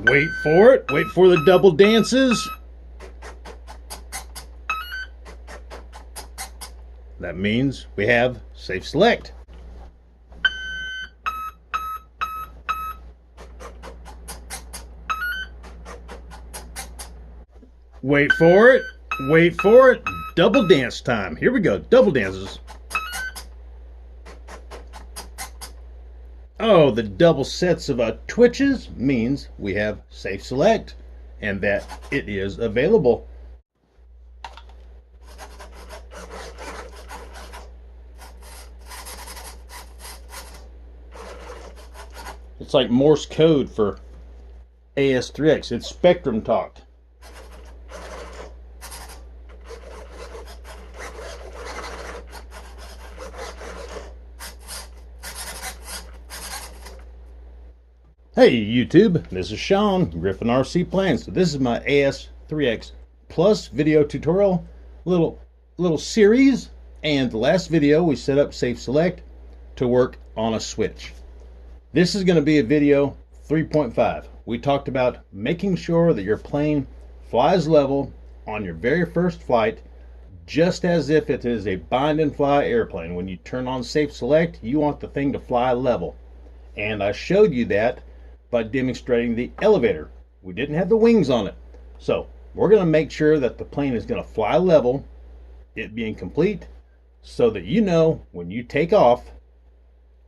Wait for it. Wait for the double dances. That means we have safe select. Wait for it. Wait for it. Double dance time. Here we go. Double dances. Oh, the double sets of twitches means we have safe select and that it is available. It's like Morse code for AS3X. It's Spectrum talk. Hey YouTube, this is Sean, Griffin RC Plans. So this is my AS3X Plus video tutorial, little series. And the last video we set up safe select to work on a switch. This is going to be a video 3.5. We talked about making sure that your plane flies level on your very first flight, just as if it is a bind and fly airplane. When you turn on safe select, you want the thing to fly level. And I showed you that by demonstrating the elevator. We didn't have the wings on it. So we're going to make sure that the plane is going to fly level, it being complete, so that you know when you take off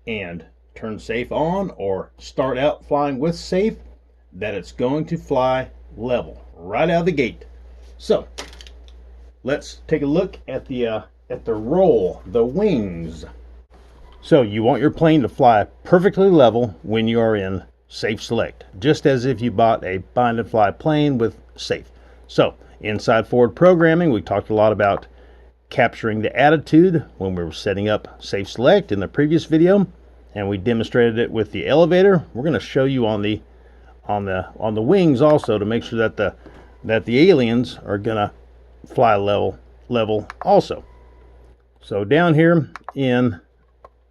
and turn safe on or start out flying with safe, that it's going to fly level right out of the gate. So let's take a look at the roll, the wings. So you want your plane to fly perfectly level when you are in safe select, just as if you bought a bind and fly plane with safe. So inside forward programming, we talked a lot about capturing the attitude when we were setting up safe select in the previous video, and we demonstrated it with the elevator. We're going to show you on the wings also, to make sure that the aliens are going to fly level also. So down here in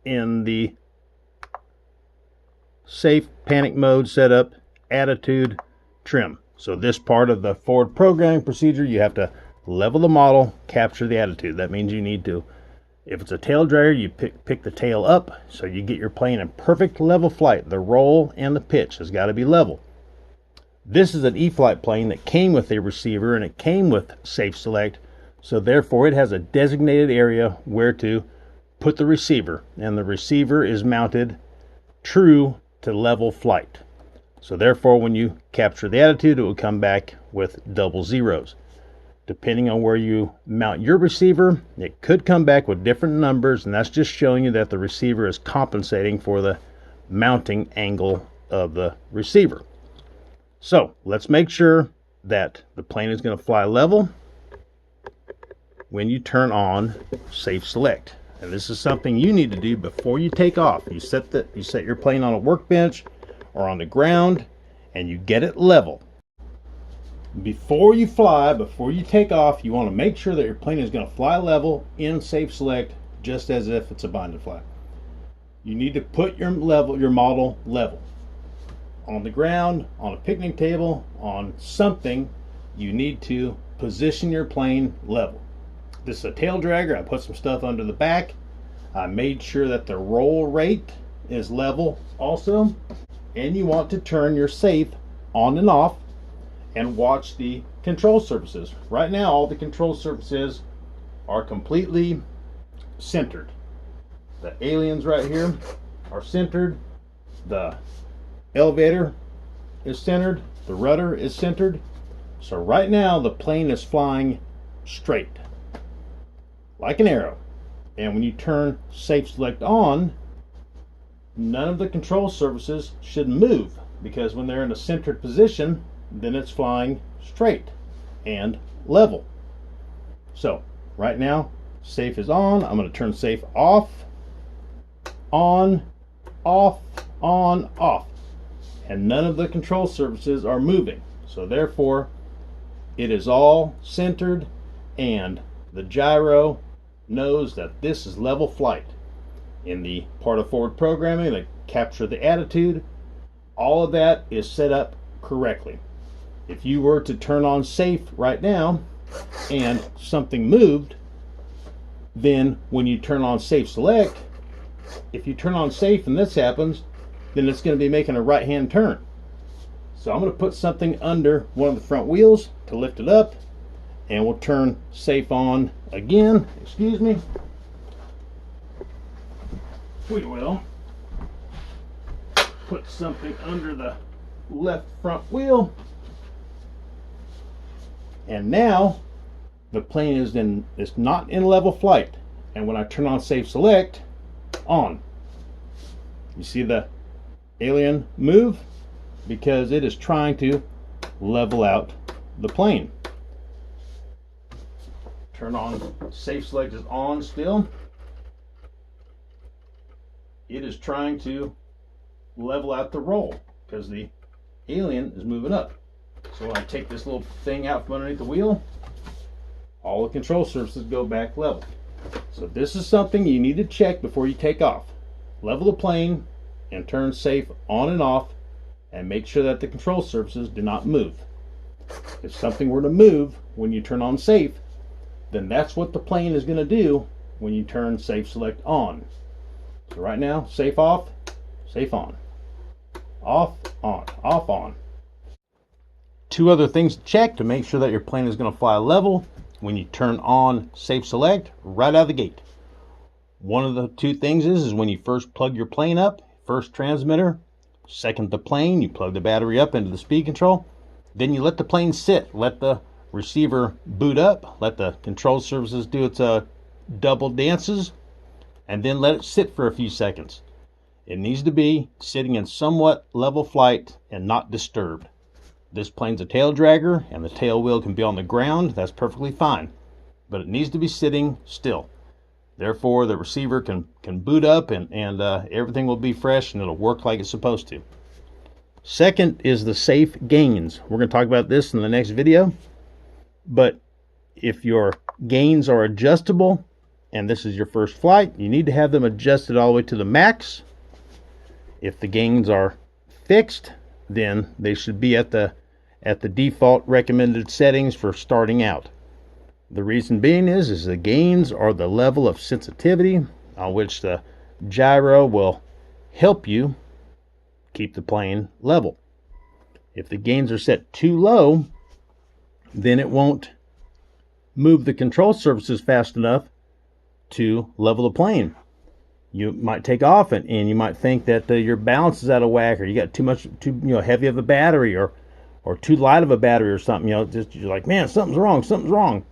the safe panic mode setup, attitude, trim. So this part of the forward programming procedure, you have to level the model, capture the attitude. That means you need to, if it's a tail dragger, you pick the tail up so you get your plane in perfect level flight. The roll and the pitch has got to be level. This is an E-flite plane that came with a receiver and it came with safe select, so therefore it has a designated area where to put the receiver, and the receiver is mounted true to level flight. So therefore when you capture the attitude, it will come back with double zeros. Depending on where you mount your receiver, it could come back with different numbers, and that's just showing you that the receiver is compensating for the mounting angle of the receiver. So let's make sure that the plane is going to fly level when you turn on safe select. And this is something you need to do before you take off. You set your plane on a workbench or on the ground, and you get it level. Before you fly, before you take off, you want to make sure that your plane is going to fly level in safe select, just as if it's a bind and fly. You need to put your model level. On the ground, on a picnic table, on something, you need to position your plane level. This is a tail dragger. I put some stuff under the back. I made sure that the roll rate is level also. And you want to turn your safe on and off and watch the control surfaces. Right now, all the control surfaces are completely centered. The aliens right here are centered. The elevator is centered. The rudder is centered. So right now, the plane is flying straight, like an arrow. And when you turn safe select on, none of the control surfaces should move, because when they're in a centered position, then it's flying straight and level. So right now, safe is on. I'm going to turn safe off, on, off, on, off. And none of the control surfaces are moving. So therefore, it is all centered, and the gyro knows that this is level flight. In the part of forward programming that capture the attitude, all of that is set up correctly. If you were to turn on safe right now and something moved, then when you turn on safe select, if you turn on safe and this happens, then it's going to be making a right hand turn. So I'm going to put something under one of the front wheels to lift it up, and we'll turn safe on again. Excuse me. We will put something under the left front wheel, and now the plane is not in level flight. And when I turn on safe select, on, you see the alien move because it is trying to level out the plane. Turn on safe select is on still. It is trying to level out the roll because the alien is moving up. So when I take this little thing out from underneath the wheel, all the control surfaces go back level. So this is something you need to check before you take off. Level the plane and turn safe on and off, and make sure that the control surfaces do not move. If something were to move when you turn on safe, then that's what the plane is going to do when you turn safe select on. So right now, safe off, safe on. Off, on, off, on. Two other things to check to make sure that your plane is going to fly level when you turn on safe select right out of the gate. One of the two things is when you first plug your plane up, first transmitter, second the plane, you plug the battery up into the speed control, then you let the plane sit, let the receiver boot up, let the control surfaces do its double dances, and then let it sit for a few seconds. It needs to be sitting in somewhat level flight and not disturbed. This plane's a tail dragger and the tail wheel can be on the ground. That's perfectly fine, but it needs to be sitting still. Therefore, the receiver can boot up and everything will be fresh and it'll work like it's supposed to. Second is the safe gains. We're going to talk about this in the next video. But if your gains are adjustable and this is your first flight, you need to have them adjusted all the way to the max. If the gains are fixed, then they should be at the default recommended settings for starting out. The reason being is the gains are the level of sensitivity on which the gyro will help you keep the plane level. If the gains are set too low, then it won't move the control surfaces fast enough to level the plane. You might take off and you might think that your balance is out of whack, or you got too heavy of a battery, or too light of a battery or something. You're like, man, something's wrong.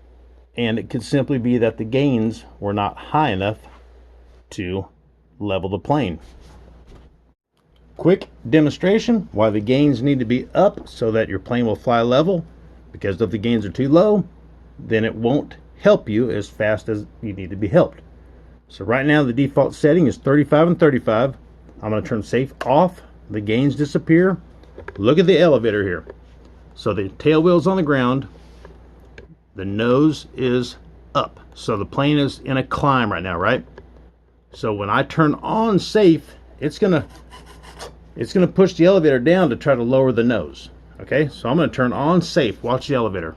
And it could simply be that the gains were not high enough to level the plane. Quick demonstration why the gains need to be up so that your plane will fly level, because if the gains are too low, then it won't help you as fast as you need to be helped. So right now the default setting is 35 and 35. I'm going to turn safe off. The gains disappear. Look at the elevator here. So the tail wheel's on the ground. The nose is up. So the plane is in a climb right now, right? So when I turn on safe, it's gonna push the elevator down to try to lower the nose. Okay, so I'm gonna turn on safe. Watch the elevator.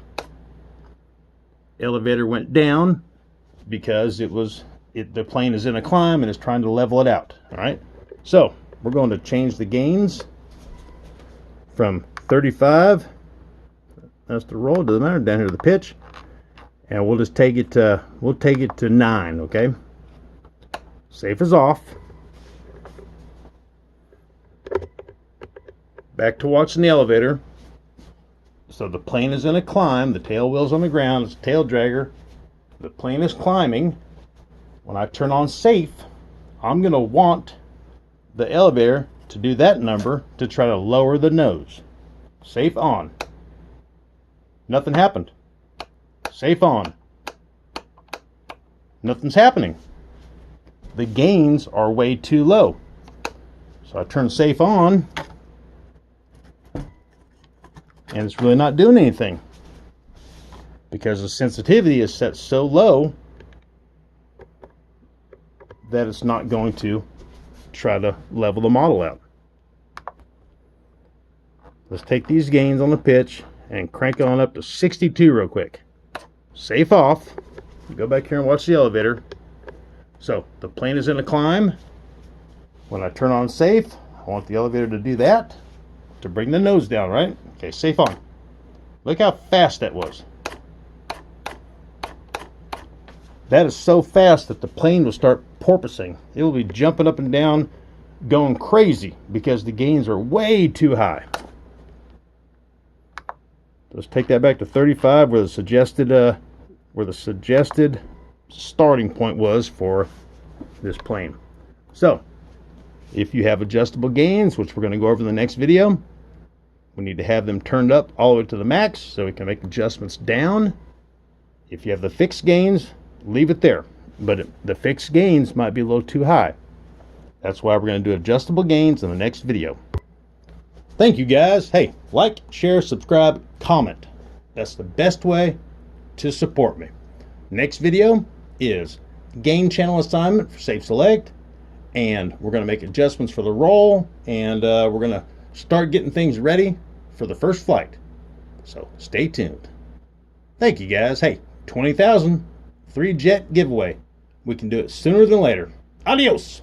Elevator went down because the plane is in a climb and is trying to level it out. All right, so we're going to change the gains from 35. That's the roll. Doesn't matter. Down here to the pitch, and we'll just take it to 9. Okay. Safe is off. Back to watching the elevator. So the plane is in a climb. The tail wheel's on the ground. It's a tail dragger. The plane is climbing. When I turn on safe, I'm going to want the elevator to do that number to try to lower the nose. Safe on. Nothing happened. Safe on. Nothing's happening. The gains are way too low. So I turn safe on, and it's really not doing anything because the sensitivity is set so low that it's not going to try to level the model out. Let's take these gains on the pitch and crank it on up to 62 real quick. Safe off. Go back here and watch the elevator. So the plane is in a climb. When I turn on safe, I want the elevator to do that to bring the nose down, right? Okay, safe on. Look how fast that was. That is so fast that the plane will start porpoising. It will be jumping up and down, going crazy because the gains are way too high. Let's take that back to 35 where the suggested starting point was for this plane. So if you have adjustable gains, which we're going to go over in the next video, we need to have them turned up all the way to the max so we can make adjustments down. If you have the fixed gains, leave it there, but the fixed gains might be a little too high. That's why we're going to do adjustable gains in the next video. Thank you guys. Hey, like, share, subscribe, comment. That's the best way to support me. Next video is gain channel assignment for Safe Select, and we're going to make adjustments for the roll, and we're going to start getting things ready for the first flight. So stay tuned. Thank you guys. Hey, 20,000, 3-jet giveaway. We can do it sooner than later. Adios.